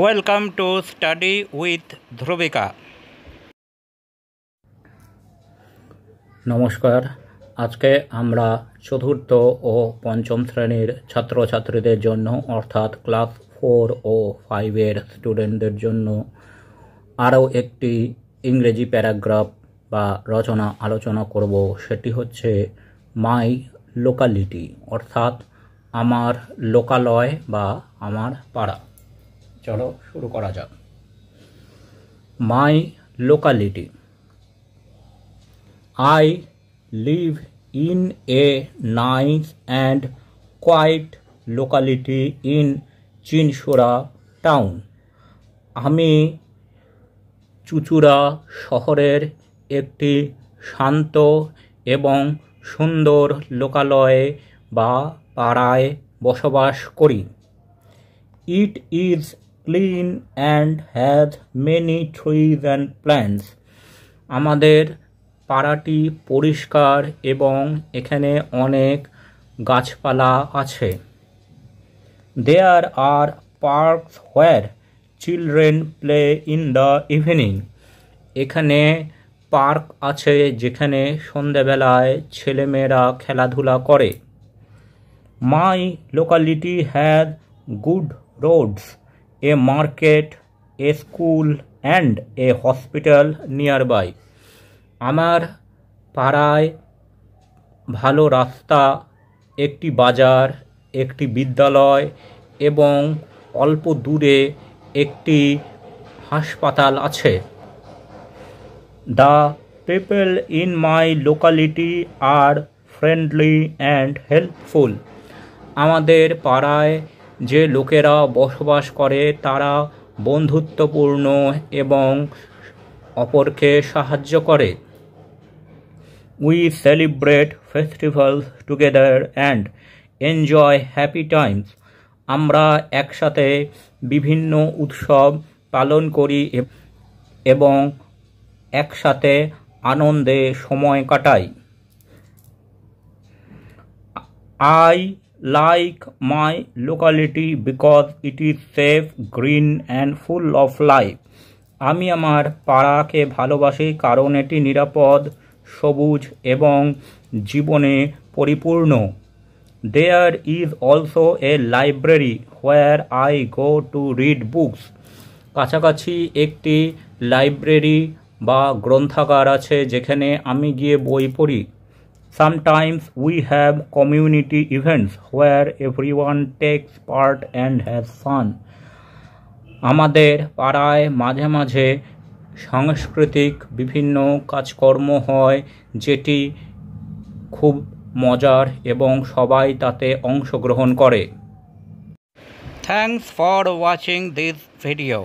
Welcome to study with Dhrubika. নমস্কার। আজকে আমরা চতুর্থ ও পঞ্চম শ্রেণীর ছাত্রছাত্রীদের জন্য অর্থাৎ ক্লাস 4 ও 5-এর স্টুডেন্টদের জন্য আরও একটি ইংরেজি প্যারাগ্রাফ বা রচনা আলোচনা করব। সেটি হচ্ছে মাই লোকালিটি, অর্থাৎ আমার লোকালয় বা আমার পাড়া। চলো শুরু করা যাক। My locality. I live in a nice and quiet locality in Chinsura town. আমি চুঁচুড়া শহরের একটি শান্ত এবং সুন্দর লোকালয়ে বা পাড়ায় বসবাস করি। It is clean and has many trees and plants. আমাদের পাড়াটি পরিষ্কার এবং এখানে অনেক গাছপালা আছে। There are parks where children play in the evening. এখানে পার্ক আছে যেখানে সন্ধ্যাবেলায় ছেলেমেয়েরা খেলাধুলা করে। My locality has good roads, a market, a school and a hospital nearby. আমার পাড়ায় ভালো রাস্তা, একটি বাজার, একটি বিদ্যালয় এবং অল্প দূরে একটি হাসপাতাল আছে। The people in my locality are friendly and helpful. আমাদের পাড়ায় যে লোকেরা বসবাস করে তারা বন্ধুত্বপূর্ণ এবং অপরকে সাহায্য করে। We celebrate festivals together and enjoy happy times. আমরা একসাথে বিভিন্ন উৎসব পালন করি এবং একসাথে আনন্দে সময় কাটাই। I like my locality because it is safe, green and full of life. আমি আমার পাড়াকে ভালোবাসি কারণ এটি নিরাপদ, সবুজ এবং জীবনে পরিপূর্ণ। There is also a library where I go to read books. কাছাকাছি একটি লাইব্রেরি বা গ্রন্থাগার আছে যেখানে আমি গিয়ে বই পড়ি। Sometimes we have community events where everyone takes part and has fun. আমাদের পাড়ায় মাঝে মাঝে সাংস্কৃতিক বিভিন্ন কাজকর্ম হয় যেটি খুব মজার এবং সবাই তাতে অংশগ্রহণ করে। Thanks for watching this video.